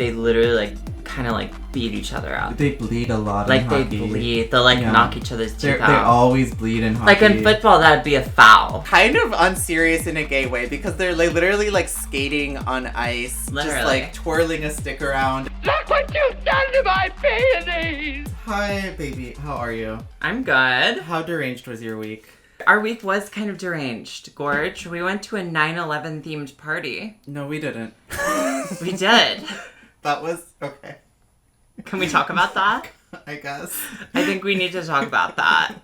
they literally like kind of like beat each other up. They bleed a lot. Like in they hockey. bleed. They'll like knock each other's teeth out. They always bleed in hockey. Like in football, that'd be a foul. Kind of unserious in a gay way because they're like literally like skating on ice, Literally. just like twirling a stick around. Look what you've done to my peonies! Hi, baby. How are you? I'm good. How deranged was your week? Our week was kind of deranged, Gorge. We went to a 9/11 themed party. No, we didn't. We did. That was okay. Can we talk about that? I guess. I think we need to talk about that.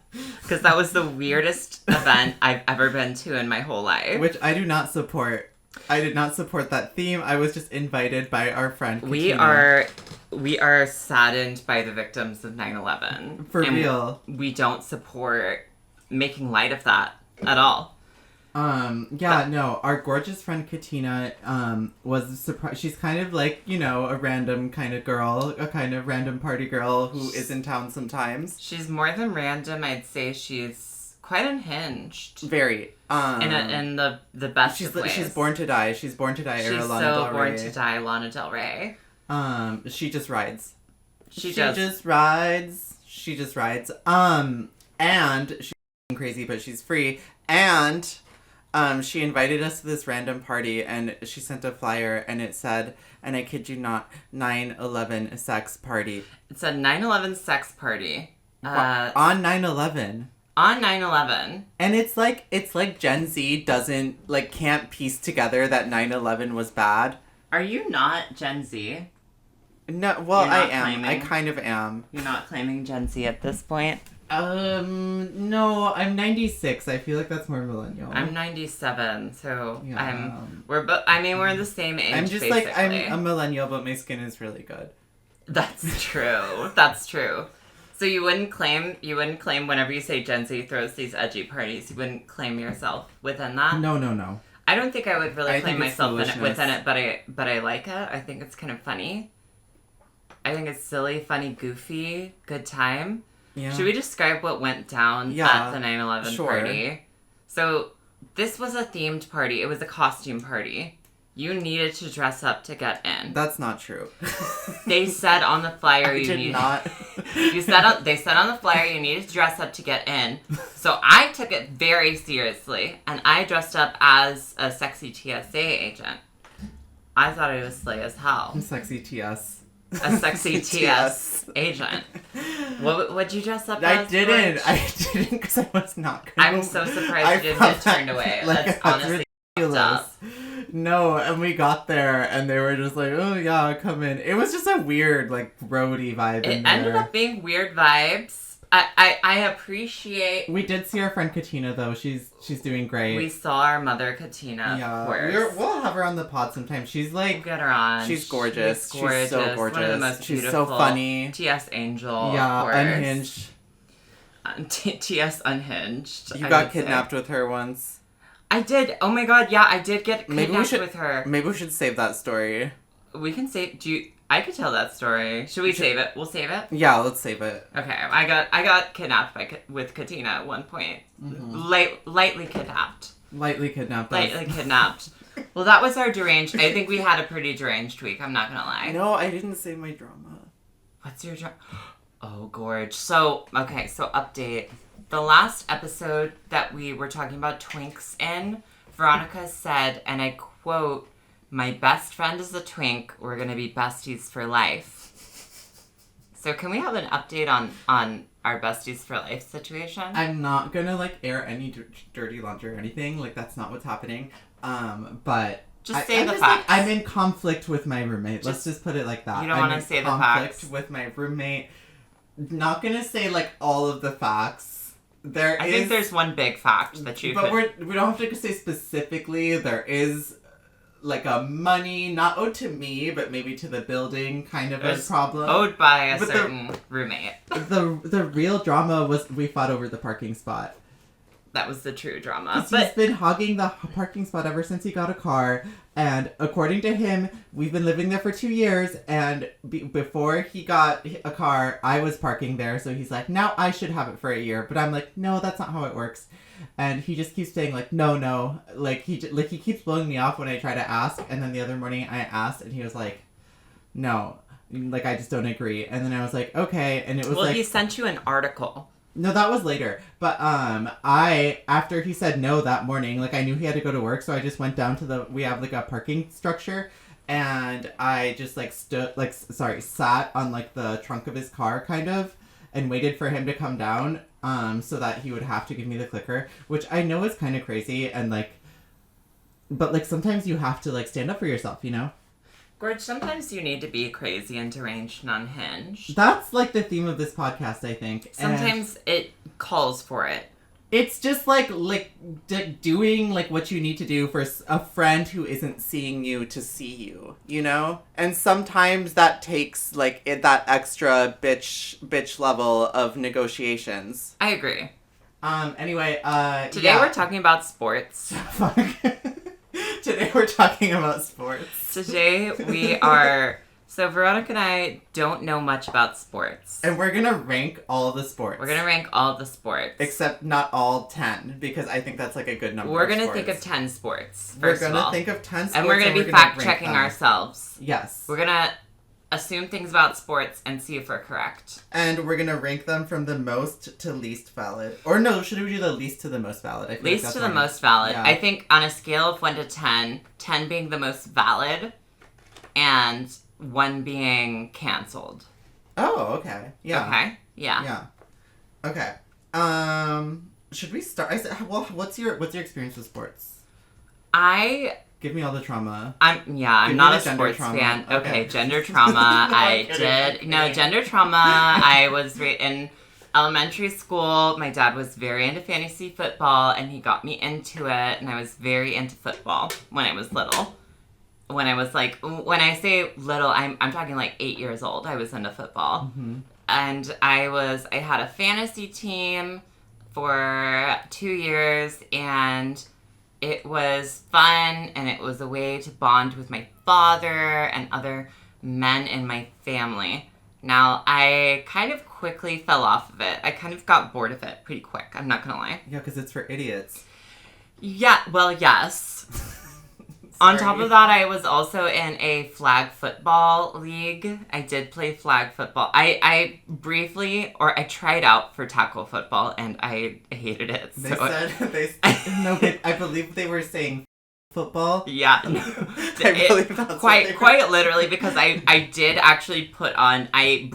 Because that was the weirdest event I've ever been to in my whole life. Which I do not support. I did not support that theme. I was just invited by our friend Katina. We are saddened by the victims of 9/11. For real. We don't support making light of that at all. Our gorgeous friend Katina was surprised. She's kind of like, you know, a random kind of girl, a kind of random party girl who is in town sometimes. She's more than random. I'd say she's quite unhinged. Very. In the best of ways. She's born to die. She's born to die. She's Lana Del so born Rey. to die, Lana Del Rey. She just rides. She just rides. She just rides. And she's crazy, but she's free. And she invited us to this random party, and she sent a flyer, and it said, and I kid you not, 9/11 sex party. It's a 9/11 sex party. On 9/11. On 9/11. And it's like Gen Z can't piece together that 9/11 was bad. Are you not Gen Z? No, well, You're I not am. claiming? I kind of am. You're not claiming Gen Z at this point? No, I'm 96. I feel like that's more millennial. I'm 97, so Yeah. we're in the same age. I'm just basically. I'm a millennial, but my skin is really good. That's true. That's true. So you wouldn't claim whenever you say Gen Z throws these edgy parties, you wouldn't claim yourself within that? No. I don't think I would really claim myself within it, but I like it. I think it's kind of funny. I think it's silly, funny, goofy, good time. Yeah. Should we describe what went down at the 9/11 party? So this was a themed party. It was a costume party. You needed to dress up to get in. That's not true. They said on the flyer They said on the flyer you needed to dress up to get in. So I took it very seriously, and I dressed up as a sexy TSA agent. I thought it was slay as hell. Sexy TS. A sexy TS agent. What'd you dress up as? I didn't because I was not gonna. I'm so surprised you didn't get turned away. That's honestly ridiculous. No, and we got there and they were just like, oh yeah, come in. It was just a weird, like, roadie vibe in there. It ended up being weird vibes. I appreciate... We did see our friend Katina, though. She's doing great. We saw our mother, Katina, of course. We'll have her on the pod sometime. She's like... We'll get her on. She's gorgeous. She's gorgeous. She's so gorgeous. One of the most She's beautiful. so funny. TS Angel, Yeah, of course. unhinged. TS Unhinged. You got kidnapped with her once. I did. Oh my god, yeah, I did get kidnapped with her. Maybe we should save that story. We can save... I could tell that story. Should we save it? We'll save it? Yeah, let's save it. Okay, I got kidnapped with Katina at one point. Mm-hmm. Lightly kidnapped. Lightly kidnapped. Lightly kidnapped. Well, that was our deranged... I think we had a pretty deranged week, I'm not gonna lie. No, I didn't say my drama. What's your drama? Oh, gorge. So update. The last episode that we were talking about twinks in, Veronica said, and I quote, "My best friend is a twink. We're going to be besties for life." So can we have an update on our besties for life situation? I'm not gonna, like, air any dirty laundry or anything. Like, that's not what's happening. But... Just say the facts. Like, I'm in conflict with my roommate. Let's just put it like that. You don't want to say the facts? Conflict with my roommate. Not gonna say, like, all of the facts. I think there's one big fact that you But we don't have to say specifically. There is... like a money, not owed to me, but maybe to the building kind of a problem. Owed by a certain roommate. The real drama was we fought over the parking spot. That was the true drama. But he's been hogging the parking spot ever since he got a car. And according to him, we've been living there for 2 years. And before he got a car, I was parking there. So he's like, now I should have it for a year. But I'm like, no, that's not how it works. And he just keeps saying, like, no. Like he keeps blowing me off when I try to ask. And then the other morning I asked and he was like, no, like, I just don't agree. And then I was like, okay. And it was Well, like... he sent you an article. No, that was later. But after he said no that morning, like, I knew he had to go to work, so I just went down to we have, like, a parking structure, and I just, like, sat on, like, the trunk of his car, kind of, and waited for him to come down, so that he would have to give me the clicker, which I know is kind of crazy, and, like, but, like, sometimes you have to, like, stand up for yourself, you know? Gorge, sometimes you need to be crazy and deranged and unhinged. That's, like, the theme of this podcast, I think. Sometimes it calls for it. It's just, like doing, like, what you need to do for a friend who isn't seeing you to see you, you know? And sometimes that takes, like, that extra bitch level of negotiations. I agree. Anyway, Today we're talking about sports. Fuck. Today we're talking about sports. Today we are... So Veronica and I don't know much about sports. And we're gonna rank all the sports. We're gonna rank all the sports. Except not all 10, because I think that's, like, a good number. We're gonna think of 10 sports, We're first of gonna all. think of 10 sports. And we're gonna be fact-checking ourselves. Yes. We're gonna assume things about sports and see if we're correct. And we're gonna rank them from the most to least valid. Or no, should we do the least to the most valid? I feel Least like to that's the right. most valid. Yeah. I think on a scale of 1 to 10, 10 being the most valid, and 1 being canceled. Oh, okay. Yeah. Okay? Yeah. Yeah. Okay. Should we start? Well, what's your experience with sports? Give me all the trauma. I'm Give not me a the gender sports trauma. fan. Okay, Okay. gender trauma. No, I I'm did. kidding. No, gender trauma. I was in elementary school. My dad was very into fantasy football, and he got me into it, and I was very into football when I was little. When I was like, when I say little, I'm talking like 8 years old. I was into football. Mm-hmm. And I had a fantasy team for 2 years, and it was fun, and it was a way to bond with my father and other men in my family. Now, I kind of quickly fell off of it. I kind of got bored of it pretty quick. I'm not gonna lie. Yeah, because it's for idiots. Yeah, well, yes. On top of that, I was also in a flag football league. I did play flag football. I briefly, or I tried out for tackle football, and I hated it. They So said, no, but I believe they were saying football. yeah, no, I believe that's what they were- quite literally, because I did actually put on, I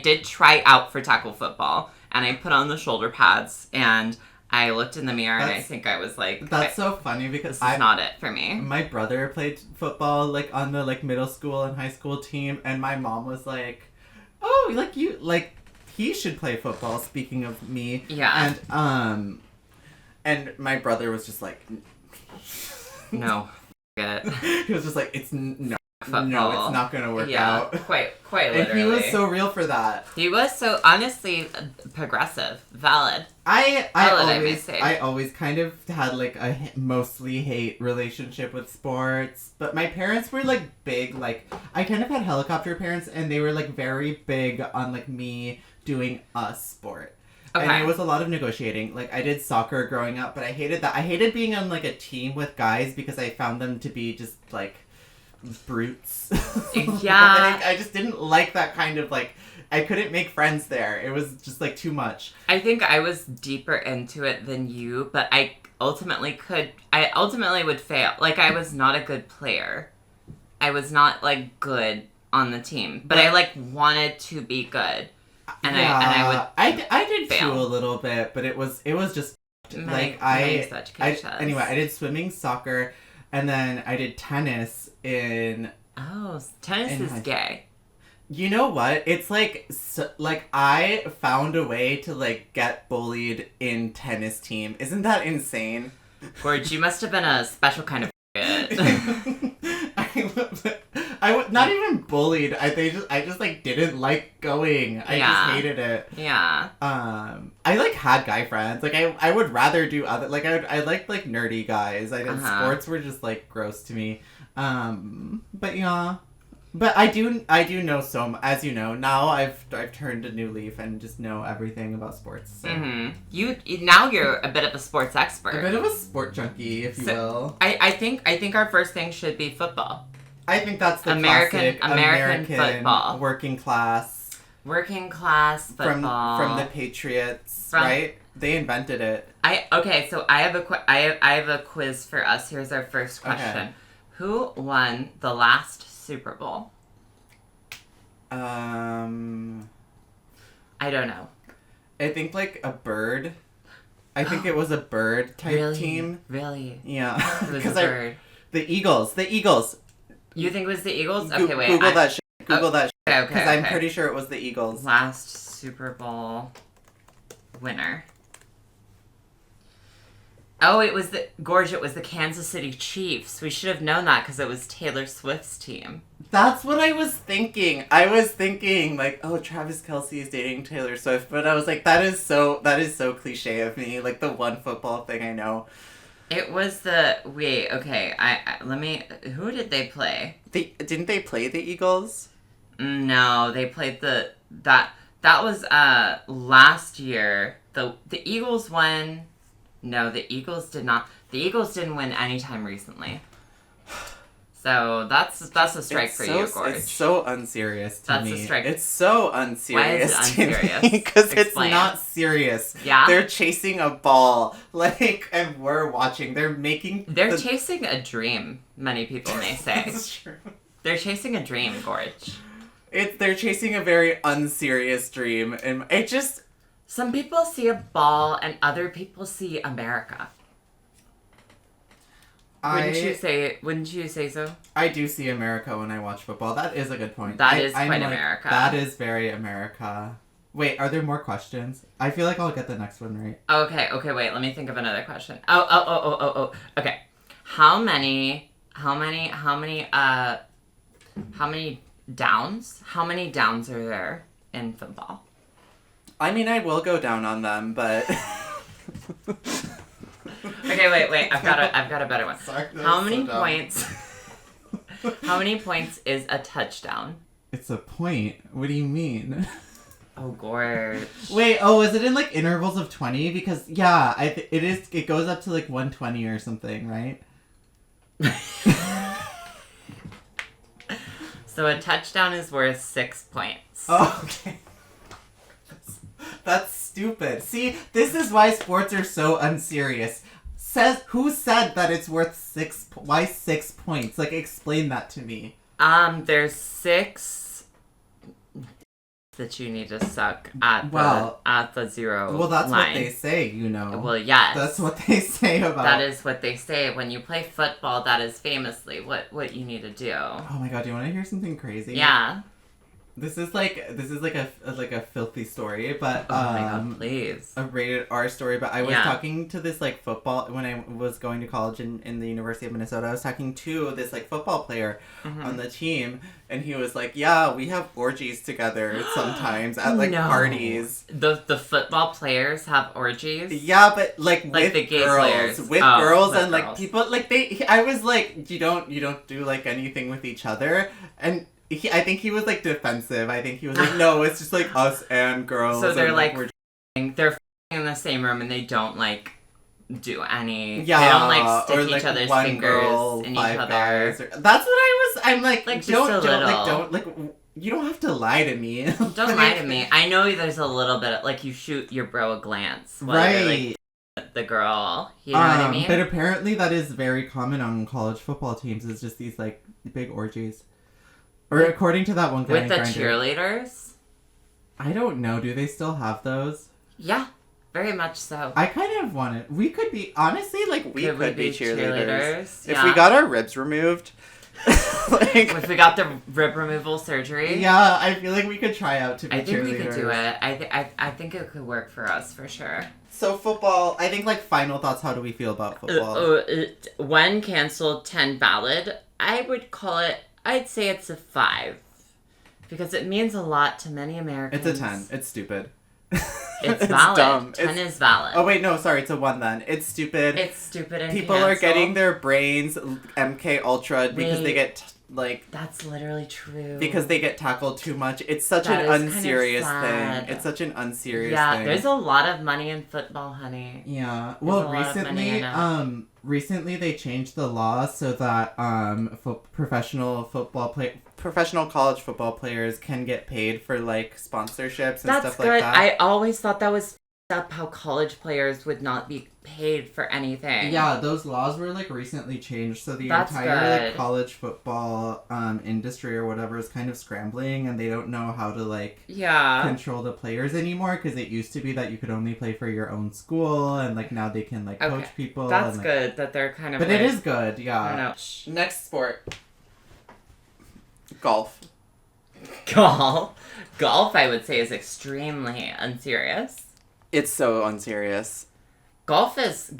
did try out for tackle football, and I put on the shoulder pads, and I looked in the mirror, and I think I was like, That's so funny because this is not it for me. My brother played football, like, on the, like, middle school and high school team, and my mom was like, oh, like, he should play football, speaking of me. Yeah. And my brother was just like... No, forget it. He was just like, no, Football. it's not gonna work Yeah, out. quite And literally. he was so real for that. He was so, honestly, progressive, valid. I may say. always kind of had, like, a mostly hate relationship with sports, but my parents were, like, big, like, I kind of had helicopter parents, and they were, like, very big on, like, me doing a sport. Okay. And it was a lot of negotiating. Like, I did soccer growing up, but I hated that. I hated being on, like, a team with guys because I found them to be just, like, brutes. Yeah. Like, I just didn't like that kind of, like, I couldn't make friends there. It was just, like, too much. I think I was deeper into it than you, but I ultimately would fail. Like, I was not a good player. I was not, like, good on the team, but I, like, wanted to be good. And yeah, I would I did fail. too a little bit, but it was just like Many such cases. anyway, I did swimming, soccer, and then I did tennis in. Oh, tennis in is high- gay. You know what? It's like I found a way to, like, get bullied in tennis team. Isn't that insane? Gorge, you must have been a special kind of I was not even bullied. I just like didn't like going. I just hated it. Yeah. I like had guy friends. Like I would rather do other, like I liked, like, nerdy guys. Sports were just, like, gross to me. But yeah. But I do know as you know, now I've turned a new leaf and just know everything about sports. So. Mm-hmm. Now you're a bit of a sports expert. A bit of a sport junkie, if you will. I think our first thing should be football. I think that's the American classic American football. working class Working class football. from the Patriots, right? They invented it. So I have a quiz for us. Here's our first question. Okay. Who won the last Super Bowl? I don't know. I think like a bird. I think it was a bird type team. Really? Yeah. It was a bird. The Eagles. You think it was the Eagles? Okay, wait. Google that shit. Google that shit. Okay. Because I'm pretty sure it was the Eagles. Last Super Bowl winner. Oh, it was the Kansas City Chiefs. We should have known that because it was Taylor Swift's team. That's what I was thinking. I was thinking like, oh, Travis Kelce is dating Taylor Swift, but I was like, that is so cliche of me. Like the one football thing I know. It was who did they play? Didn't they play the Eagles? No, they played that was last year. The Eagles won. No, the Eagles did not. The Eagles didn't win anytime recently. So that's a strike for you, Gorge. It's so unserious to me. That's a strike. It's so unserious. Why is it unserious? Because it's not serious. Yeah? They're chasing a ball, and we're watching. They're chasing a dream, many people may say. That's true. They're chasing a dream, Gorge. They're chasing a very unserious dream, and it just... Some people see a ball and other people see America. Wouldn't you say so? I do see America when I watch football. That is a good point. That is quite America. That is very America. Wait, are there more questions? I feel like I'll get the next one right. Okay, wait, let me think of another question. Oh. Okay. How many downs? How many downs are there in football? I mean, I will go down on them, but... Okay, wait. I've got a better one. Sorry, how many points? How many points is a touchdown? It's a point. What do you mean? Oh, Gorge. Wait, is it in like intervals of 20? Because yeah, it is. It goes up to like 120 or something, right? So a touchdown is worth 6 points. Oh, okay. That's stupid. See, this is why sports are so unserious. Who said that it's worth 6? Why 6 points? Like, explain that to me. There's 6 that you need to suck at the 0 Well, that's line. what they say, you know. Well, yes. That's what they say about... That is what they say. When you play football, that is famously what you need to do. Oh my god, do you want to hear something crazy? Yeah. This is like a filthy story, but oh my god, please. A rated R story. But I was talking to this like football when I was going to college in the University of Minnesota. I was talking to this like football player on the team, and he was like, "Yeah, we have orgies together sometimes at like parties." The football players have orgies. Yeah, but like with the gay girls, players. with girls with and girls. Like people like they. I was like, you don't do like anything with each other, and. I think he was like defensive. I think he was like, no, it's just like us and girls. So they're and, like they're in the same room and they don't like do any. Yeah, they don't like stick or, each like, other's one fingers girl, in each 5 other. guys, that's what I was. I'm like just don't a little. like you don't have to lie to me. Don't lie to me. I know there's a little bit of, like you shoot your bro a glance. Right. Like, the girl. You know what I mean? But apparently that is very common on college football teams. Is just these like big orgies. Or according to that one guy with the cheerleaders? I don't know. Do they still have those? Yeah, very much so. I kind of want it. We could be, honestly, like, we could be cheerleaders. If we got our ribs removed. If we got the rib removal surgery. Yeah, I feel like we could try out to be cheerleaders. I think we could do it. I think it could work for us, for sure. So football, I think, like, final thoughts, how do we feel about football? When canceled, 10 valid. I would call it, I'd say it's a 5. Because it means a lot to many Americans. It's a 10. It's stupid. It's valid. Dumb. 10 is valid. Oh, wait, no, sorry. It's a 1 then. It's stupid. It's stupid and people canceled. are getting their brains MK Ultra because they get, That's literally true. Because they get tackled too much. It's such an unserious thing. It's such an unserious thing. Yeah, there's a lot of money in football, honey. Yeah. Well, recently, recently they changed the law so that professional college football players can get paid for like sponsorships and That's stuff good. like that. I always thought that was up how college players would not be paid for anything. Yeah, those laws were like recently changed, so the That's entire good. like college football industry or whatever is kind of scrambling, and they don't know how to like control the players anymore, because it used to be that you could only play for your own school, and like now they can like coach people. That's and, like, good that they're kind of. But like, it is good, yeah. I don't know. Next sport. Golf. Golf, I would say, is extremely unserious. It's so unserious. Golf is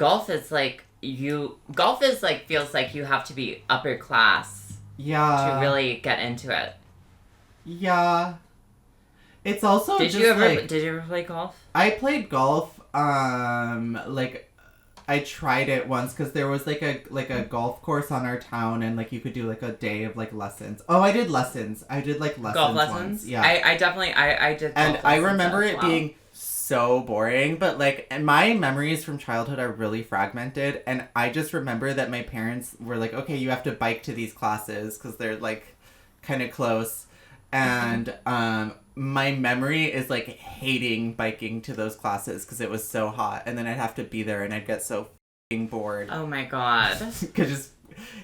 like feels like you have to be upper class to really get into it. Yeah. It's also Did you ever play golf? I played golf, like, I tried it once because there was like a golf course on our town, and like you could do like a day of like lessons. Oh, I did lessons. I did like lessons. Golf lessons? Once. Yeah. I definitely did. And golf I lessons remember as it well. being so boring, but like, and my memories from childhood are really fragmented, and I just remember that my parents were like, okay, you have to bike to these classes because they're like kind of close, and my memory is like hating biking to those classes because it was so hot, and then I'd have to be there and I'd get so f***ing bored. Oh my god. Because just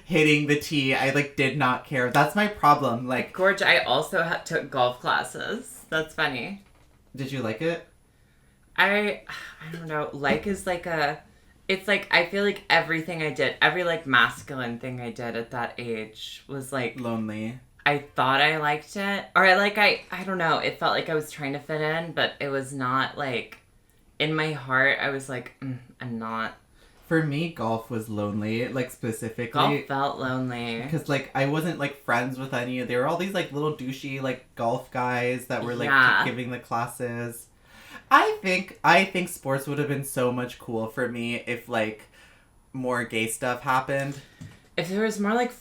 hitting the tee, I like did not care. That's my problem. Like, Gorge, I also took golf classes. That's funny. did you like it? I don't know. Like is like a. It's like I feel like everything I did, every like masculine thing I did at that age was like Lonely. I thought I liked it, or I don't know. It felt like I was trying to fit in, but it was not like. In my heart, I was like, I'm not. For me, golf was lonely, like specifically. Golf felt lonely. Because, like, I wasn't, like, friends with any. There were all these, like, little douchey, like, golf guys that were, like, giving the classes. I think sports would have been so much cool for me if, like, more gay stuff happened. If there was more, like,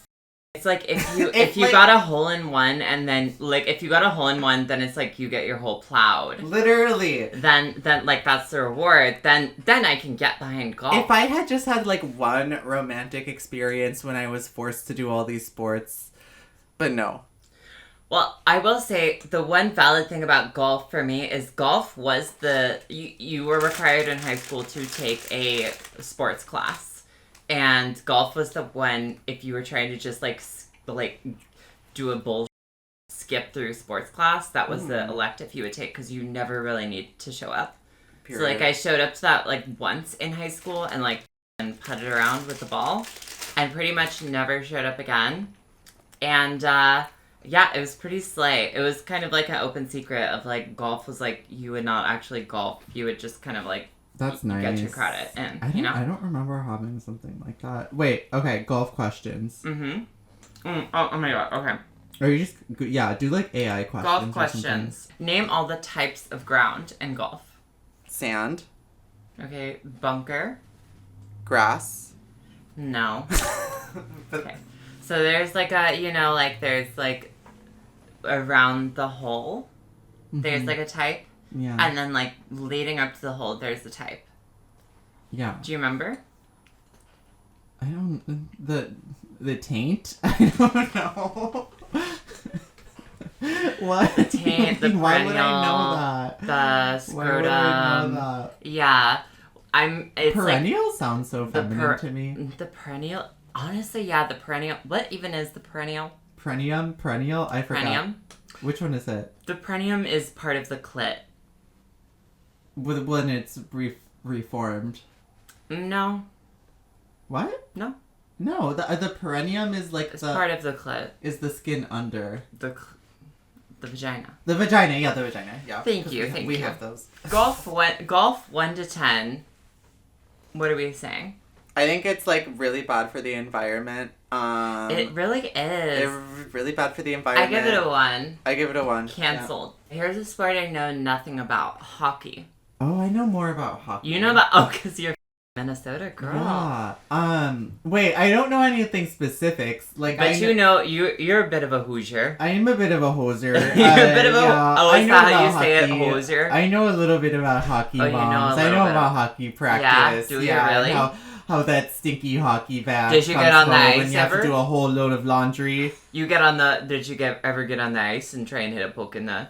it's like if you like, got a hole in one, and then, like, if you got a hole in one, then it's like you get your hole plowed. Literally. Then, like, that's the reward. Then I can get behind golf. If I had just had, like, one romantic experience when I was forced to do all these sports. But no. Well, I will say the one valid thing about golf for me is golf was you were required in high school to take a sports class, and golf was the one if you were trying to just like do a bull skip through sports class, that was the elective you would take because you never really need to show up. Period. So like I showed up to that like once in high school and like and putted around with the ball, and pretty much never showed up again, and yeah, it was pretty slay. It was kind of like an open secret of like golf was like you would not actually golf. You would just kind of like that's nice. Get your credit in. I don't remember having something like that. Wait, okay, golf questions. Oh my god, okay. Or you just do like AI questions. Golf questions. Name all the types of ground in golf. Sand. Okay, bunker. Grass. No. Okay. So there's like there's like around the hole, there's like a type. Yeah. And then like leading up to the hole, there's a type. Yeah. Do you remember? I don't the taint? I don't know. What? The taint, the perennial. Why would I know that? The scrotum. Why would I know that? Yeah. It's perennial like, sounds so feminine to me. The perennial. Honestly, yeah, the perennial. What even is the perennial? Perennial? I forgot. Perineum? Which one is it? The perineum is part of the clit. When it's reformed. No. What? No. No, the perineum is like it's part of the clit. Is the skin under the vagina. The vagina, yeah, the vagina, yeah. Thank you. We have those. Golf 1 to 10. What are we saying? I think it's like really bad for the environment. It really is. It's really bad for the environment. I give it a 1. I give it a 1. Cancelled. Yeah. Here's a sport I know nothing about. Hockey. Oh, I know more about hockey. You know about because you're a Minnesota girl. Yeah. Wait, I don't know anything specifics. Like, but you're a bit of a Hoosier. I am a bit of a hoser. You're a bit of a. Oh, is that how you say it, Hoosier? I know a little bit about hockey. Oh, you know a little I know bit about hockey practice. Yeah, do you really? how that stinky hockey bag Did you comes get on the home ice when you have ever? to do a whole load of laundry. You get on the... Did you ever get on the ice and try and hit a poke in the...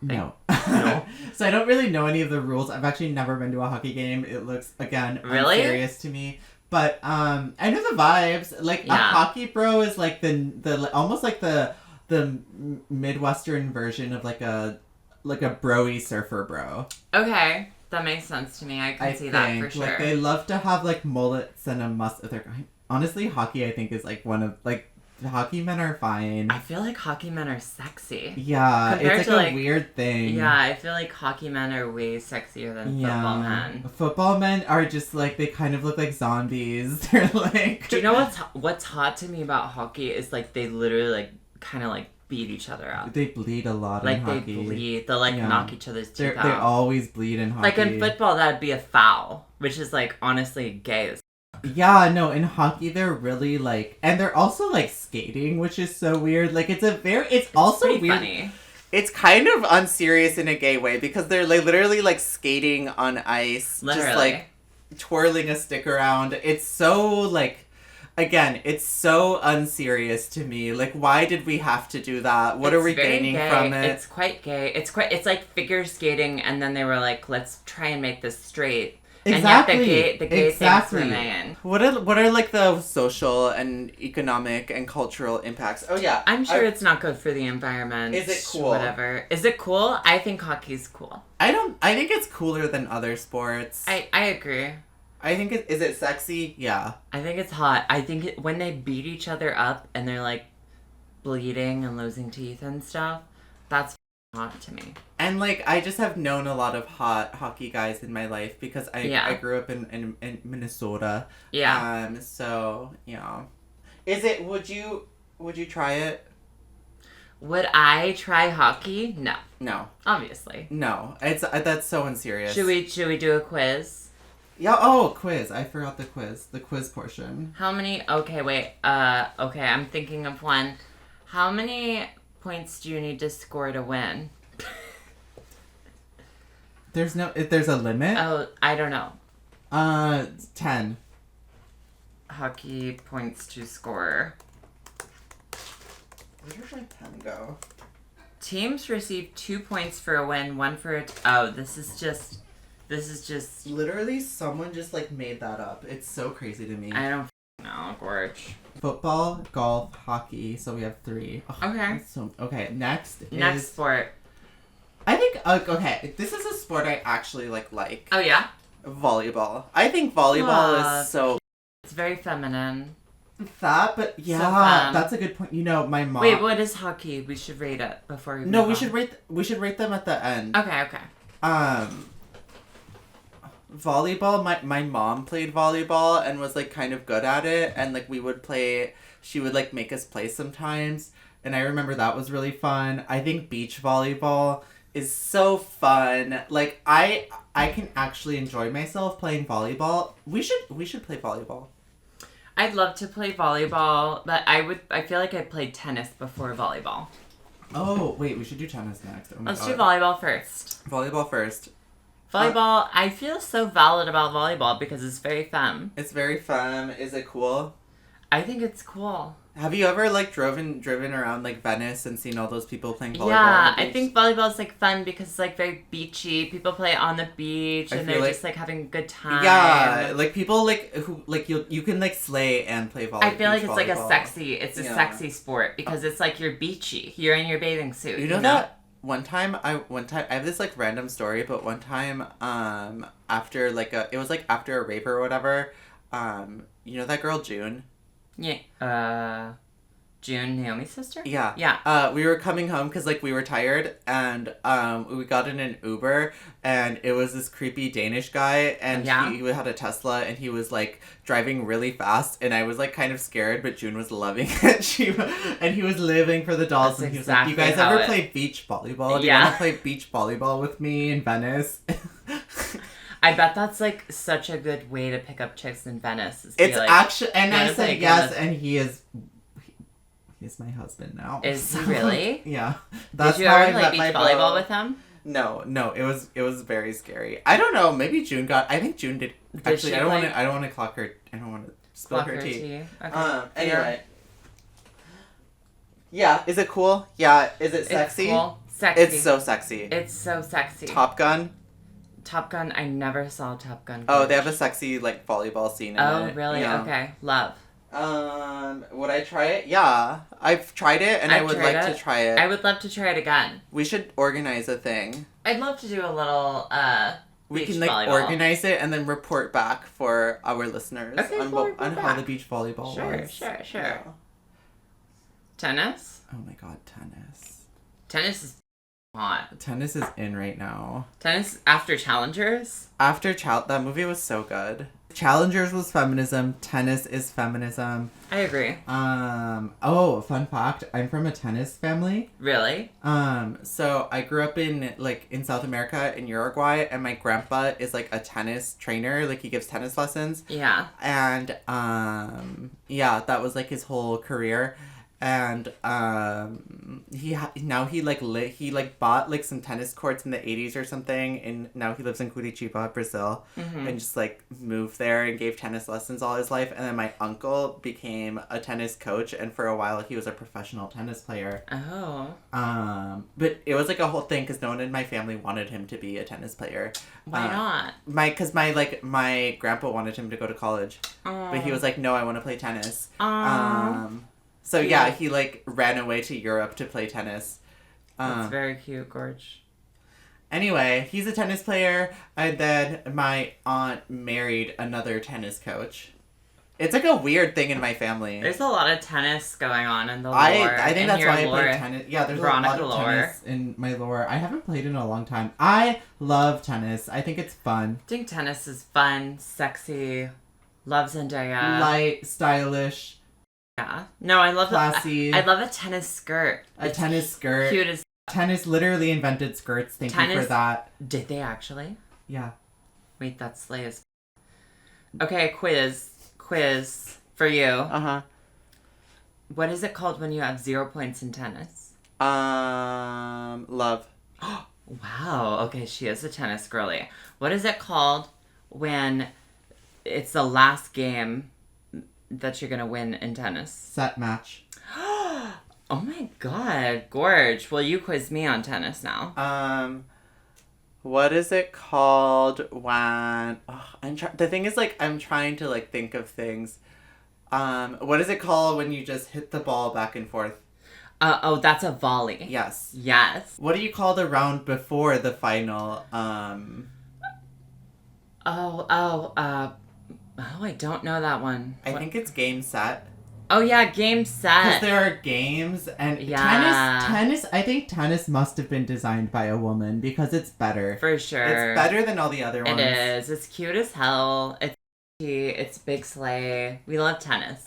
No. No? So I don't really know any of the rules. I've actually never been to a hockey game. It looks, again, Really? unserious to me. But I know the vibes. Like, a Yeah. hockey bro is like the almost like the Midwestern version of like a bro-y surfer bro. Okay. That makes sense to me. I can see that for sure. Like, they love to have like mullets and a honestly, hockey I think is like one of like the hockey men are fine. I feel like hockey men are sexy. Yeah, Compared it's to, like like- a weird thing. Yeah, I feel like hockey men are way sexier than football men. Football men are just like, they kind of look like zombies. They're like... Do you know what's hot to me about hockey is like they literally like kind of like beat each other up. They bleed a lot in Like hockey. they bleed. They'll like Yeah. knock each other's teeth They out. always bleed in hockey. Like in football, that'd be a foul, which is like honestly gay as Yeah, no, in hockey they're really like... And they're also like skating, which is so weird. Like it's also pretty weird. funny. It's kind of unserious in a gay way because they're like literally like skating on ice, Literally. just like Twirling a stick around. It's so like... Again, it's so unserious to me. Like, why did we have to do that? What are we very gaining gay. from it? It's quite gay. It's like figure skating, and then they were like, let's try and make this straight. Exactly. And yet the gay Exactly. things remain. What are like the social and economic and cultural impacts? Oh yeah, I'm sure it's not good for the environment. Is it cool? Whatever. Is it cool? I think hockey's cool. I think it's cooler than other sports. I agree. I think is it sexy? Yeah. I think it's hot. I think when they beat each other up and they're like bleeding and losing teeth and stuff, that's hot to me. And like I just have known a lot of hot hockey guys in my life because I grew up in Minnesota. Yeah. So yeah. Would you try it? Would I try hockey? No. No. Obviously. No. That's so unserious. Should we do a quiz? Yeah, oh, quiz. I forgot the quiz. The quiz portion. How many? Okay, wait. Okay, I'm thinking of one. How many points do you need to score to win? There's a limit? Oh, I don't know. 10. Hockey points to score. Where did my pen go? Teams receive 2 points for a win, 1 for a... Oh, this is just... Literally, someone just like made that up. It's so crazy to me. I don't know, Gorge. Football, golf, hockey. So we have 3. Oh, Okay. Okay, next Next sport. I think, okay, this is a sport I actually like. Oh, yeah? Volleyball. I think volleyball is so... It's very feminine. That, but yeah, fun. that's a good point. You know, my mom... Wait, what is hockey? We should rate it before we No, move we on. should rate them at the end. Okay. Volleyball, my mom played volleyball and was like kind of good at it, and like we would play, she would like make us play sometimes, and I remember that was really fun. I think beach volleyball is so fun. Like I can actually enjoy myself playing volleyball. We should play volleyball. I'd love to play volleyball, but I feel like I played tennis before volleyball. Oh, wait, we should do tennis next. Oh my Let's God. do volleyball first. Volleyball first. Volleyball, I feel so valid about volleyball because it's very fun. It's very fun. Is it cool? I think it's cool. Have you ever like driven around like Venice and seen all those people playing volleyball? Yeah, on the I beach? think volleyball is like fun because it's like very beachy. People play on the beach I and feel they're like- just like having a good time. Yeah, like people like who like you can like slay and play volleyball. I feel like it's like a volleyball. a Yeah. sexy sport because it's like you're beachy. You're in your bathing suit. You know that one time I have this like random story, but one time after like it was like after a rape or whatever, you know that girl June? Yeah. June, Naomi's sister? Yeah. Yeah. We were coming home because like we were tired, and we got in an Uber, and it was this creepy Danish guy, and Yeah. he had a Tesla, and he was like driving really fast, and I was like kind of scared, but June was loving it. And he was living for the dolls, That's and he was exactly like, "You guys how ever it- play beach volleyball? Do you Yeah. want to play beach volleyball with me in Venice?" I bet that's like such a good way to pick up chicks in Venice. Is be It's like, actually, and I wanna play said yes, tennis? and he's my husband now. Is he really? Yeah. Did you how ever I play met beach my volleyball beau. with him? No, it was very scary. I don't know. Maybe June got. I think June did. Actually, she, I don't like- want to. I don't want to clock her. I don't want to spill Clock her her tea. tea. Okay. Anyway. Yeah. Is it cool? Yeah. Is it sexy? It's cool. Sexy. It's so sexy. It's so sexy. Top Gun. Top Gun. I never saw Top Gun. Oh, they have a sexy like volleyball scene in it. Oh, really? Yeah. Okay. Love. Would I try it? Yeah. I've tried it and I I've would tried like it. to try it. I would love to try it again. We should organize a thing. I'd love to do a little We beach can like volleyball. organize it and then report back for our listeners Okay, on, we'll on report how back. the beach volleyball Sure, was. sure. Yeah. Tennis? Oh my god, tennis. Tennis is hot. Tennis is in right now. Tennis after Challengers? After that movie was so good. Challengers was feminism. Tennis is feminism. I agree. Oh, fun fact. I'm from a tennis family. Really? So I grew up in South America in Uruguay, and my grandpa is like a tennis trainer. Like he gives tennis lessons. Yeah. And yeah, that was like his whole career. And he bought like some tennis courts in the 80s or something, and now he lives in Curitiba, Brazil, and just like moved there and gave tennis lessons all his life. And then my uncle became a tennis coach, and for a while he was a professional tennis player. Oh. But it was like a whole thing because no one in my family wanted him to be a tennis player. Why not? Because my grandpa wanted him to go to college, but he was like, no, I want to play tennis. So yeah, he like ran away to Europe to play tennis. That's very cute, Gorge. Anyway, he's a tennis player, and then my aunt married another tennis coach. It's like a weird thing in my family. There's a lot of tennis going on in the lore. I think in that's your why lore. I play tennis. Yeah, there's Veronica a lot of lore. tennis in my lore. I haven't played in a long time. I love tennis. I think it's fun. I think tennis is fun, sexy, love Zendaya. Light, stylish, Yeah. No, I love classy. I love a tennis skirt. A tennis skirt. Cute as. Tennis literally invented skirts. Thank you for Tennis- that. Did they actually? Yeah. Wait, that's slay as. Okay, quiz for you. Uh-huh. What is it called when you have 0 points in tennis? Love. Wow. Okay, she is a tennis girly. What is it called when it's the last game that you're gonna win in tennis? Set match. Oh my god, Gorge. Well, you quiz me on tennis now. What is it called when... the thing is, like, I'm trying to, like, think of things. What is it called when you just hit the ball back and forth? Oh, that's a volley. Yes. Yes. What do you call the round before the final? I don't know that one. I think it's game set. Oh yeah, game Because set. there are games, and Yeah. tennis, I think tennis must have been designed by a woman because it's better. For sure. It's better than all the other ones. It is. It's cute as hell. It's big slay. We love tennis.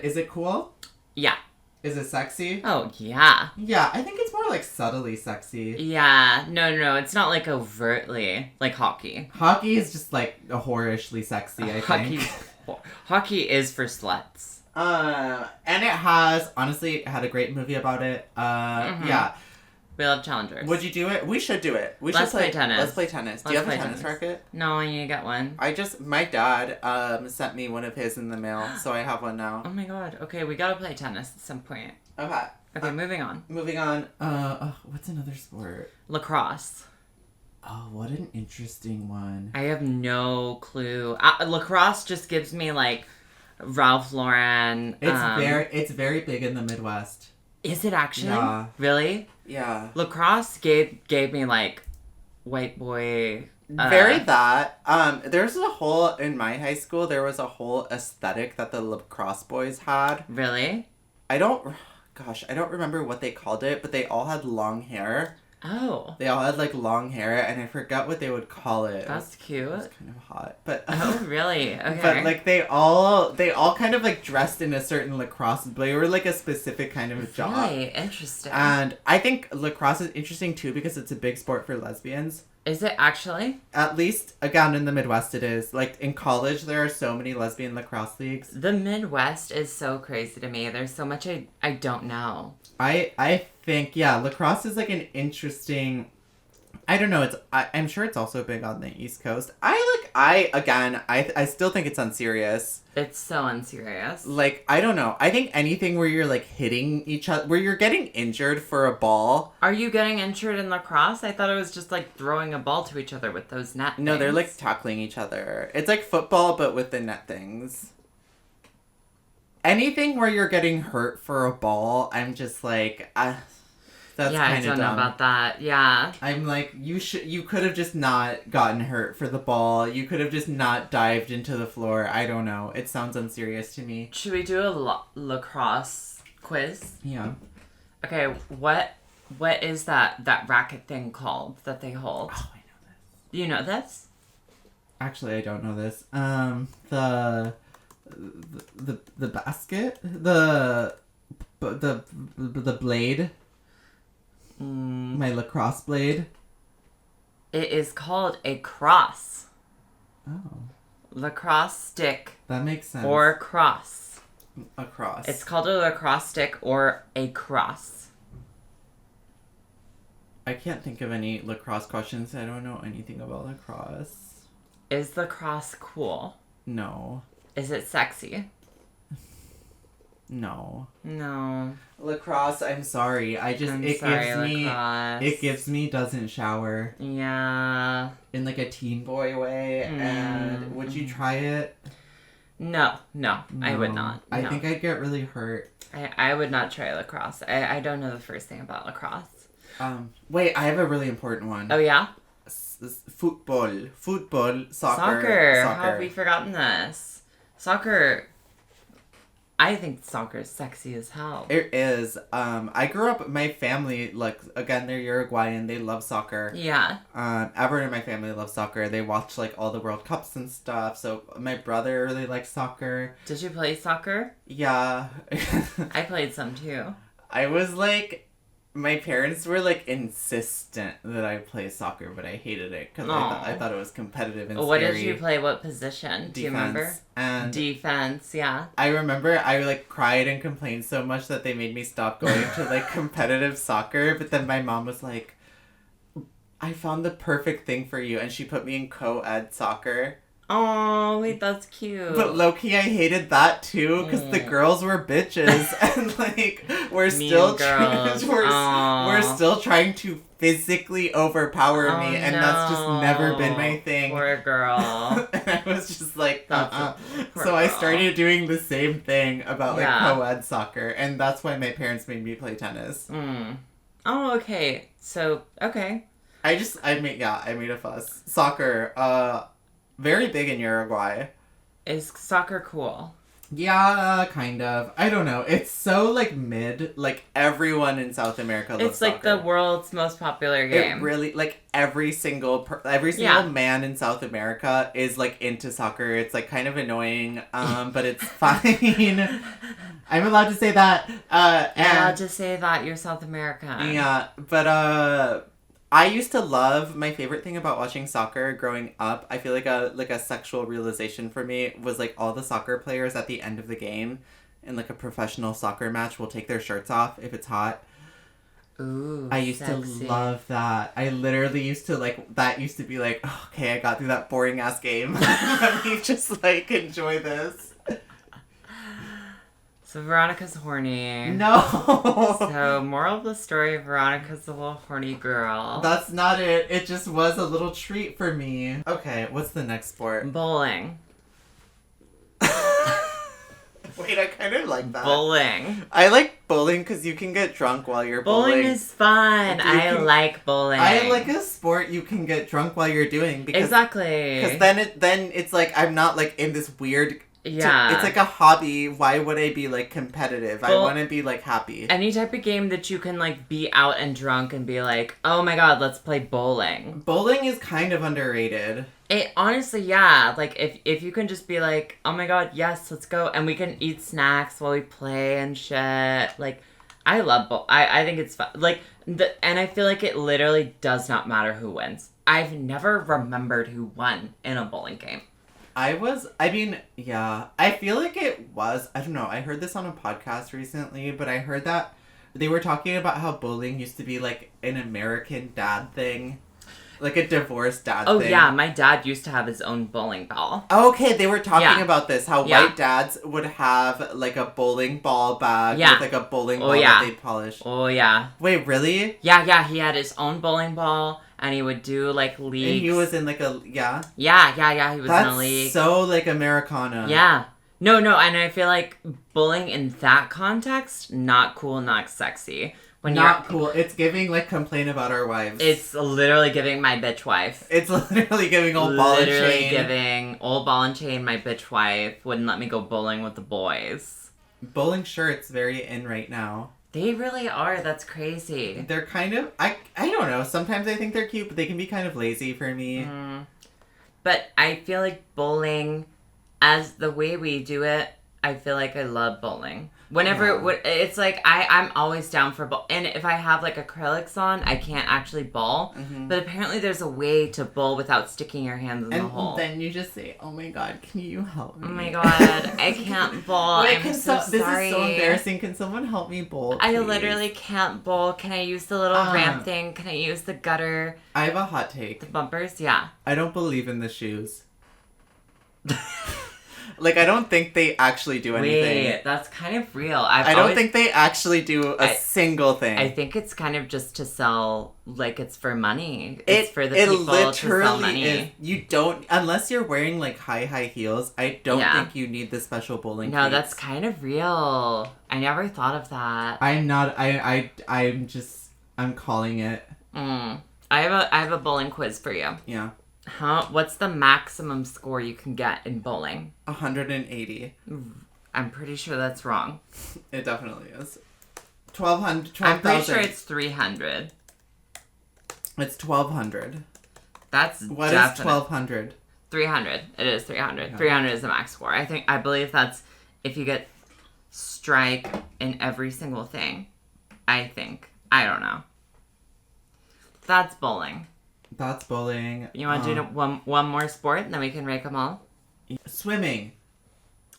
Is it cool? Yeah. Is it sexy? Oh yeah. Yeah, I think it's more like subtly sexy. Yeah. No. It's not like overtly like hockey. Hockey is just like a whorishly sexy, I think. Hockey is for sluts. And it has, honestly, it had a great movie about it. Yeah. We love challengers. Would you do it? We should do it. Let's play tennis. Let's play tennis. Do you have a tennis racket? No, I need to get one. My dad, sent me one of his in the mail, so I have one now. Oh my god. Okay, we gotta play tennis at some point. Okay. Okay, moving on. Moving on. What's another sport? Lacrosse. Oh, what an interesting one. I have no clue. Lacrosse just gives me like Ralph Lauren. It's very big in the Midwest. Is it actually? Yeah. Really? Yeah. Lacrosse gave me like white boy. Very that. In my high school, there was a whole aesthetic that the lacrosse boys had. Really? I don't remember what they called it, but they all had long hair. Oh. They all had like long hair, and I forgot what they would call it. That's cute. It was kind of hot, but Oh, really? Okay. but like they all kind of like dressed in a certain lacrosse. But they were like a specific kind of job. Really interesting. And I think lacrosse is interesting too because it's a big sport for lesbians. Is it actually? At least, again, in the Midwest it is. Like, in college, there are so many lesbian lacrosse leagues. The Midwest is so crazy to me. There's so much I don't know. I think, yeah, lacrosse is, like, an interesting I don't know. I'm sure it's also big on the East Coast. I still think it's unserious. It's so unserious. Like, I don't know. I think anything where you're like hitting each other, where you're getting injured for a ball. Are you getting injured in lacrosse? I thought it was just like throwing a ball to each other with those net No, they're things. like tackling each other. It's like football, but with the net things. Anything where you're getting hurt for a ball, I'm just like, that's yeah, I kind of don't know dumb. about that. Yeah. I'm like, you could have just not gotten hurt for the ball. You could have just not dived into the floor. I don't know. It sounds unserious to me. Should we do a lacrosse quiz? Yeah. Okay, what is that racket thing called that they hold? Oh, I know this. Do you know this? Actually, I don't know this. The basket, the blade, my lacrosse blade. It is called a cross. Oh, Lacrosse stick that makes sense. or cross. a cross. It's called a lacrosse stick or a cross. I can't think of any lacrosse questions. I don't know anything about lacrosse. Is lacrosse cool? No. Is it sexy? No. No. Lacrosse, I'm sorry. I'm sorry, lacrosse. It gives me doesn't shower Yeah. in like a teen boy way. And would you try it? No, I would No. not. I No. think I'd get really hurt. I would not try lacrosse. I don't know the first thing about lacrosse. Wait, I have a really important one. Oh yeah? Football, soccer. Soccer. How have we forgotten this? Soccer. I think soccer is sexy as hell. It is. I grew up. My family, like again, they're Uruguayan. They love soccer. Yeah. Everyone in my family loves soccer. They watch like all the World Cups and stuff. So my brother really likes soccer. Did you play soccer? Yeah. I played some too. I was like, my parents were like insistent that I play soccer, but I hated it because I thought it was competitive and What scary. did you play? What position? Do you remember? And Defense, yeah. I remember I like cried and complained so much that they made me stop going to like competitive soccer. But then my mom was like, I found the perfect thing for you. And she put me in co-ed soccer. Oh, wait, that's cute. But low-key, I hated that too because the girls were bitches. And like, we're Mean still girls. we're still trying to physically overpower me. And that's just never been my thing. Poor girl. And I was just like, Poor So I girl. started doing the same thing about like Yeah. co-ed soccer, and that's why my parents made me play tennis. Oh, okay. So, okay. I made a fuss. Soccer, very big in Uruguay. Is soccer cool? Yeah, kind of. I don't know. It's so like mid. Like everyone in South America loves It's like the soccer. world's most popular game. It really, like every single Yeah. man in South America is like into soccer. It's like kind of annoying, but it's fine. I'm allowed to say that. You're And allowed to say that you're South American. yeah, but I used to love, my favorite thing about watching soccer growing up, I feel like a sexual realization for me was like all the soccer players at the end of the game in like a professional soccer match will take their shirts off if it's hot. Ooh, I used sexy. to love that. I literally used to like, that used to be like, oh, okay, I got through that boring ass game. Let me just like enjoy this. So Veronica's horny. No! So moral of the story, Veronica's a little horny girl. That's not it. It just was a little treat for me. Okay, what's the next sport? Bowling. Wait, I kind of like that. Bowling. I like bowling because you can get drunk while you're bowling. Bowling is fun. You I can- like bowling. I like a sport you can get drunk while you're doing because Exactly. then it's like I'm not like in this weird. Yeah. It's like a hobby. Why would I be like competitive? I Well, want to be like happy. Any type of game that you can like be out and drunk and be like, oh my god, let's play bowling. Bowling is kind of underrated. It honestly, yeah. Like if you can just be like, oh my god, yes, let's go, and we can eat snacks while we play and shit. Like, I love I think it's fun. Like and I feel like it literally does not matter who wins. I've never remembered who won in a bowling game. I feel like it was, I don't know, I heard this on a podcast recently, but I heard that they were talking about how bowling used to be like an American dad thing. Like a divorced dad Oh, thing. yeah. My dad used to have his own bowling ball. Okay, they were talking Yeah. about this, how Yeah. white dads would have, like, a bowling ball bag Yeah. with, like, a bowling Oh, ball yeah. that they polish. Oh, yeah. Wait, really? Yeah. He had his own bowling ball, and he would do, like, leagues. And he was in, like, a... Yeah? Yeah. He was in a That's league. so, like, Americana. Yeah. No, and I feel like bowling in that context, not cool, not sexy. When Not cool. It's giving, like, complain about our wives. It's literally giving my bitch wife. It's literally giving old ball and Literally chain. giving old ball and chain, my bitch wife wouldn't let me go bowling with the boys. Bowling shirts very in right now. They really are. That's crazy. They're kind of... I don't know. Sometimes I think they're cute, but they can be kind of lazy for me. But I feel like bowling, as the way we do it, I feel like I love bowling. Whenever it's like I'm always down for bowl, and if I have like acrylics on, I can't actually bowl. Mm-hmm. But apparently, there's a way to bowl without sticking your hands in the hole. And then you just say, "Oh my God, can you help me?" Oh my God, I can't bowl. Wait, I'm so this sorry. is so embarrassing. Can someone help me bowl? I please? literally can't bowl. Can I use the little ramp thing? Can I use the gutter? I have a hot take. Bumpers? Yeah. I don't believe in the shoes. Like, I don't think they actually do anything. Wait, that's kind of real. I don't think they actually do a single thing. I think it's kind of just to sell, like, it's for money. It's for the people to sell money. Is. You don't, unless you're wearing, like, high heels, I don't think you need the special bowling No, cleats. that's kind of real. I never thought of that. I'm not. I'm calling it. I have a bowling quiz for you. Yeah. What's the maximum score you can get in bowling? 180. I'm pretty sure that's wrong. It definitely is. 12,000. I'm pretty sure it's 300. It's 1,200. That's What definite. is 1,200? 300. It is 300. Yeah. 300 is the max score. I believe that's if you get strike in every single thing. I think. I don't know. That's bowling. That's bowling. You want to do one more sport, and then we can rank them all? Swimming.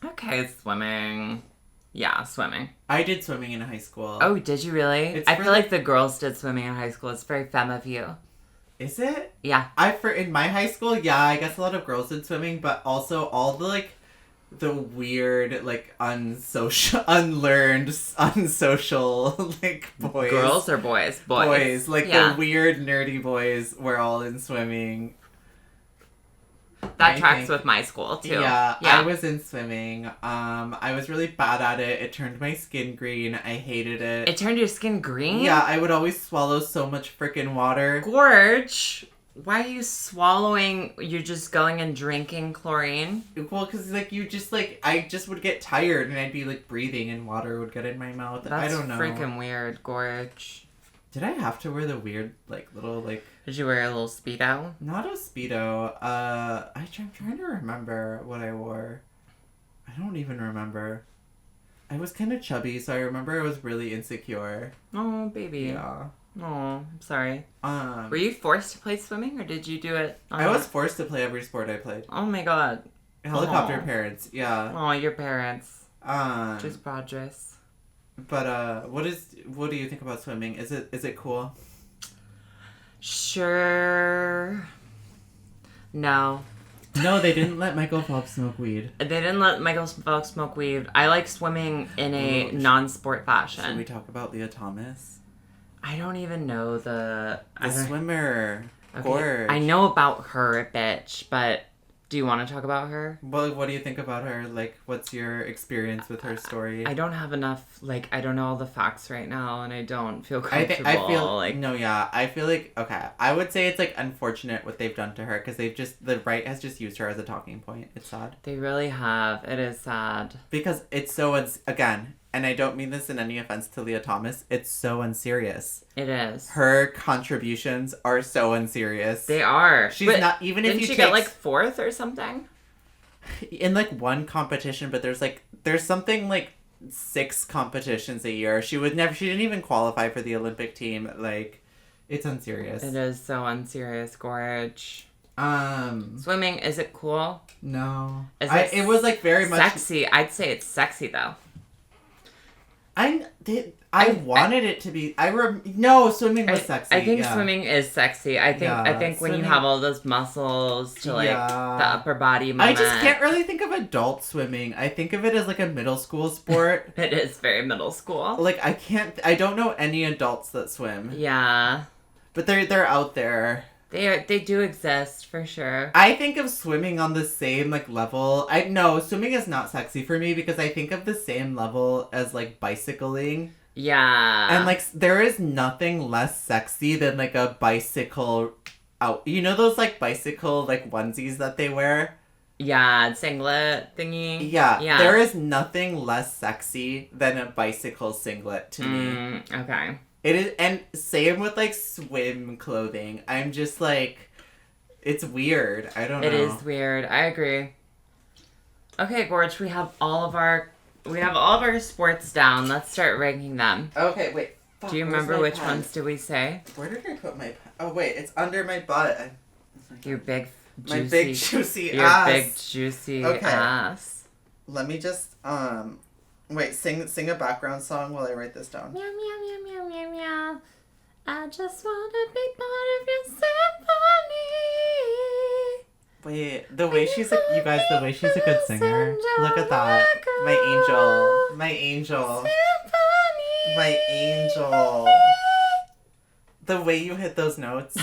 Okay, swimming. Yeah, swimming. I did swimming in high school. Oh, did you really? It's I for feel the- like the girls did swimming in high school. It's very femme of you. Is it? Yeah. In my high school, yeah, I guess a lot of girls did swimming, but also all the, like, the weird, like, unlearned, unsocial, like, boys. Girls or boys? Boys. Like, yeah. the weird, nerdy boys were all in swimming. That I tracks think- with my school, too. Yeah, I was in swimming. I was really bad at it. It turned my skin green. I hated it. It turned your skin green? Yeah, I would always swallow so much freaking water. Gorge, why are you swallowing? You're just going and drinking chlorine? Well, because, like, I just would get tired and I'd be, like, breathing and water would get in my mouth. That's I don't know. freaking weird, Gorge. Did I have to wear the weird, like, little, like... Did you wear a little Speedo? Not a Speedo. I'm trying to remember what I wore. I don't even remember. I was kind of chubby, so I remember I was really insecure. Oh, baby. Yeah. Oh, I'm sorry. Um, Were you forced to play swimming, or did you do it? I was forced to play every sport I played. Oh my god. Helicopter Aw. parents, yeah. Oh, your parents. Um, Just Padres. but what do you think about swimming? Is it cool? Sure. No. No, they didn't let Michael Phelps smoke weed. They didn't let Michael Phelps smoke weed. I like swimming in a non-sport Should fashion. we talk about Leah Thomas? I don't even know the Swimmer. Okay, Gorge. I know about her, bitch, but do you want to talk about her? Well, what do you think about her? Like, what's your experience with her story? I don't have enough, like, I don't know all the facts right now, and I don't feel I comfortable. feel like, no, yeah. I feel like okay. I would say it's like unfortunate what they've done to her because the right has just used her as a talking point. It's sad they really have. It is sad. because it's so again, and I don't mean this in any offense to Leah Thomas. It's so unserious. It is. Her contributions are so unserious. They are. She's But not even if didn't you she take get like 4th or something? in like one competition, but there's something like 6 competitions a year. She didn't even qualify for the Olympic team. Like, it's unserious. It is so unserious, Gorge. Um, Swimming, is it cool? no. Is It was like very much sexy? I'd say it's sexy though. I I wanted it to be. No, swimming was sexy. I think swimming is sexy. I think when you swimming- have all those muscles to like the upper body I movement. just can't really think of adult swimming. I think of it as like a middle school sport. It is very middle school. Like I don't know any adults that swim. Yeah. But they're out there. They do exist for sure. I think of swimming on the same like level. No, swimming is not sexy for me because I think of the same level as like bicycling. Yeah. And like there is nothing less sexy than like a bicycle out. You know those like bicycle like onesies that they wear? Yeah, singlet thingy. Yeah. Yeah. There is nothing less sexy than a bicycle singlet to me. Okay. It is, and same with like swim clothing. I'm just like, it's weird. I don't know. It is weird. I agree. Okay, Gorge, we have all of our sports down. Let's start ranking them. Okay, wait. Fuck, Do you remember which ones did we say? Where did I put my pen? Oh wait, it's under my butt. Your big My juicy, big juicy your ass. big juicy Okay. ass. Let me just wait. Sing a background song while I write this down. Meow meow meow meow meow meow. I just wanna be part of your symphony. Wait, the way she's you guys, the way she's a good singer. Look at that, my angel, my angel, my angel. The way you hit those notes.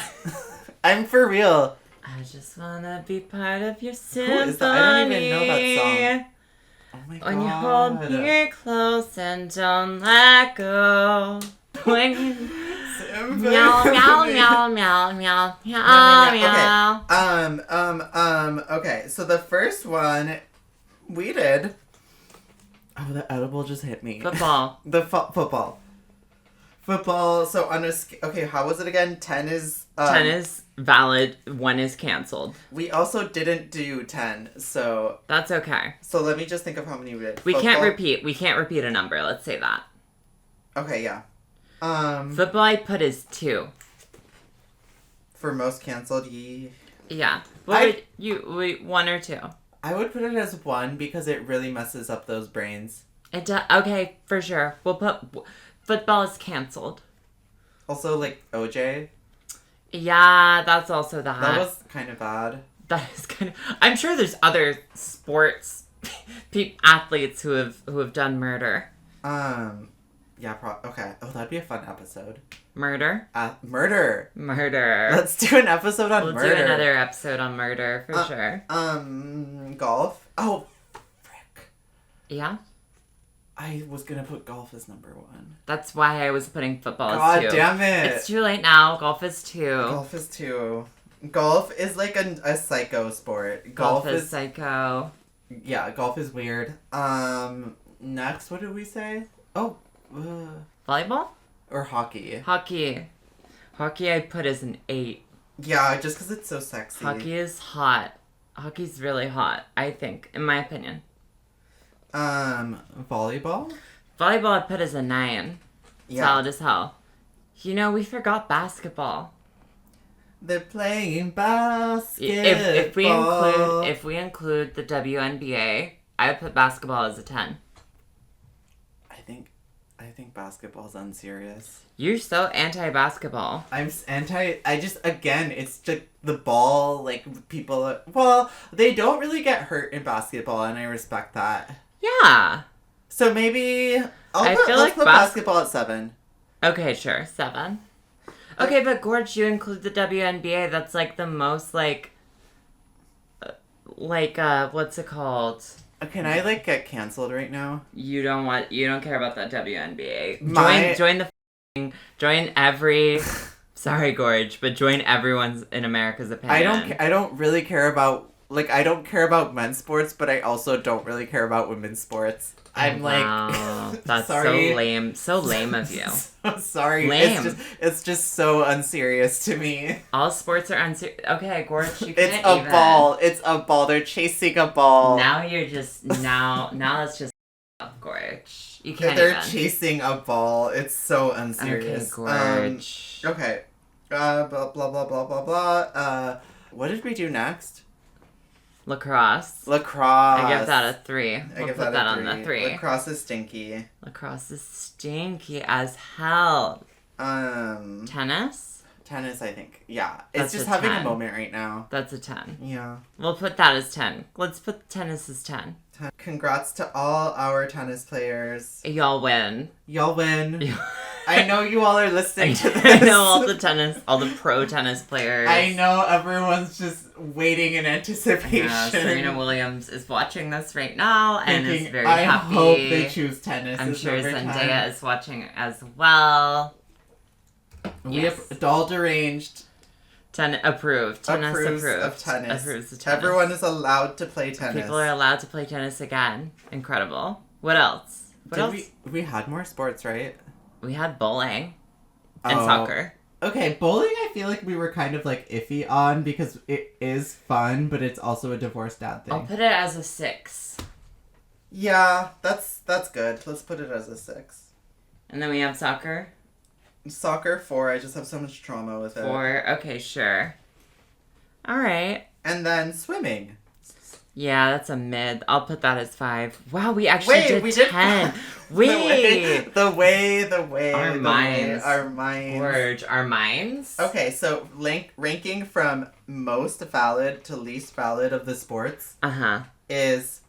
I'm for real. I just wanna be part of your Who symphony. is that? I don't even know that song. Oh my god. When you hold me close and don't let go. When you meow meow meow meow meow meow meow. Okay, so the first one we did. Oh, the edible just hit me. Football. Football. Football. So on a okay, how was it again? 10 is 10 is valid. 1 is canceled. We also didn't do 10, so That's okay. so let me just think of how many we did. We can't Football? repeat. We can't repeat a number. Let's say that. Okay, yeah. Football I put as 2. For most canceled, Yeah. What would you? 1 or 2? I would put it as 1 because it really messes up those brains. It does. Okay, for sure. We'll put football is canceled. Also, like OJ, Yeah, that's also the hot. that was kind of bad. That is kind of. I'm sure there's other sports athletes who have done murder. Yeah, okay. Oh, that'd be a fun episode. Murder. Murder. Murder. Let's do an episode on We'll murder. do another episode on murder for sure. Golf. Oh, frick. Yeah. I was gonna put golf as number 1. That's why I was putting football God as 2. damn it. It's too late now. Golf is 2. Golf is 2. Golf is like a psycho sport. Golf is psycho. Yeah, golf is weird. Next, what did we say? Oh, Volleyball? or hockey. Hockey. Hockey I put as an 8. Yeah, just because it's so sexy. Hockey is hot. Hockey's really hot, I think, in my opinion. Volleyball? Volleyball I put as a 9. Yeah. Solid as hell. You know, we forgot basketball. They're playing basketball. If we include the WNBA, I would put basketball as a 10. I think basketball's unserious. You're so anti-basketball. I'm again, it's just the ball, like, people, well, they don't really get hurt in basketball, and I respect that. Yeah. So maybe, Let's put basketball at 7. Okay, sure. 7. Okay, but Gorge, you include the WNBA. That's, like, the most, what's it called? Can I, like, get canceled right now? You don't care about that WNBA. Join every, sorry Gorge, but join everyone's in America's opinion. I don't really care about, I don't care about men's sports, but I also don't really care about women's sports. I'm wow, that's sorry. so lame of you. So sorry. Lame. It's just so unserious to me. All sports are unserious. Okay, Gorge, you It's can't a ball. It's a ball. They're chasing a ball. Now you're just, now it's just Gorge. You can't They're even. chasing a ball. It's so unserious. Okay, Gorge. Okay. Blah, blah, blah, blah, blah, blah. What did we do next? Lacrosse. Lacrosse. I give that a 3. I We'll give put that on the 3. Lacrosse is stinky. Lacrosse is stinky as hell. Um, Tennis? Tennis, I think. Yeah. That's It's just a having 10. a moment right now. That's a 10. Yeah. We'll put that as 10. Let's put tennis as 10. Congrats to all our tennis players. Y'all win. Y'all win. I know you all are listening to this. I know all the pro tennis players. I know everyone's just waiting in anticipation. Yeah, Serena Williams is watching this right now and Thinking, is very I happy. hope they choose tennis. I'm as sure number Zendaya 10. is watching as well. We Yes. have doll deranged. Approved. Tennis Approves approved. of tennis. Approves of tennis. Everyone is allowed to play tennis. People are allowed to play tennis again. Incredible. What else? What else? We had more sports, right? We had bowling and Oh. soccer. Okay, bowling I feel like we were kind of like iffy on because it is fun, but it's also a divorced dad thing. I'll put it as a 6. Yeah, that's good. Let's put it as a 6. And then we have soccer. Soccer 4. I just have so much trauma with it. 4. Okay, sure. All right. And then swimming. Yeah, that's a mid. I'll put that as 5. Wow, we actually did we did 10. Wait. The way. Our minds. Our minds. Gorge. Our minds? Okay, so ranking from most valid to least valid of the sports Uh-huh. is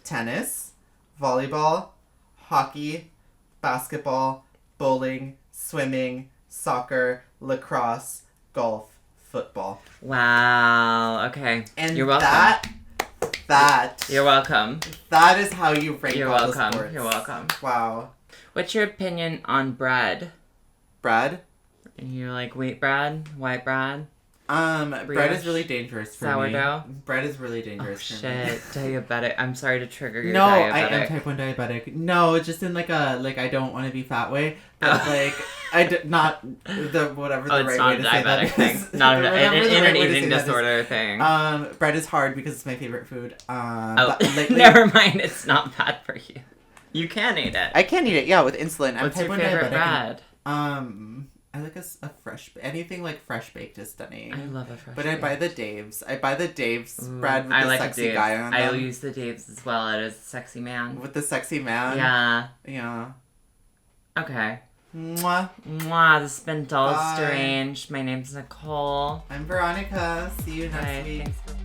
tennis, volleyball, hockey, basketball, bowling, swimming, soccer, lacrosse, golf, football. Wow. Okay. And You're welcome. that You're welcome. that is how you rank You're all the welcome. sports. You're welcome. Wow. What's your opinion on bread? Bread? And you're like wheat bread, white bread, Bread Brioche? is really dangerous for Sourdough? me. Bread is really Oh dangerous for shit, diabetic. I'm sorry to trigger me. your No, I diabetic. am type 1 diabetic. No, it's just in like a I don't want to be fat way. But Oh. like not the whatever the Oh, it's right not way a to say that diabetic thing. is. Not Whatever an the right an way to say eating that is. disorder thing. Bread is hard because it's my favorite food. Oh, but lately- never mind. It's not bad for you. You can eat it. I can eat it, yeah, with insulin. I'm What's type your 1 favorite diabetic. bread? I like a fresh anything like fresh baked is stunning. I love a fresh. But I buy the Dave's. I buy the Dave's Ooh, bread with I the like sexy Dave's. guy on I'll them. use the Dave's as well. It is a sexy man. With the sexy man. Yeah. Yeah. Okay. Mwah. Mwah. This has been Dull Bye. Strange. My name's Nicole. I'm Veronica. See you next Bye. week. Thanks for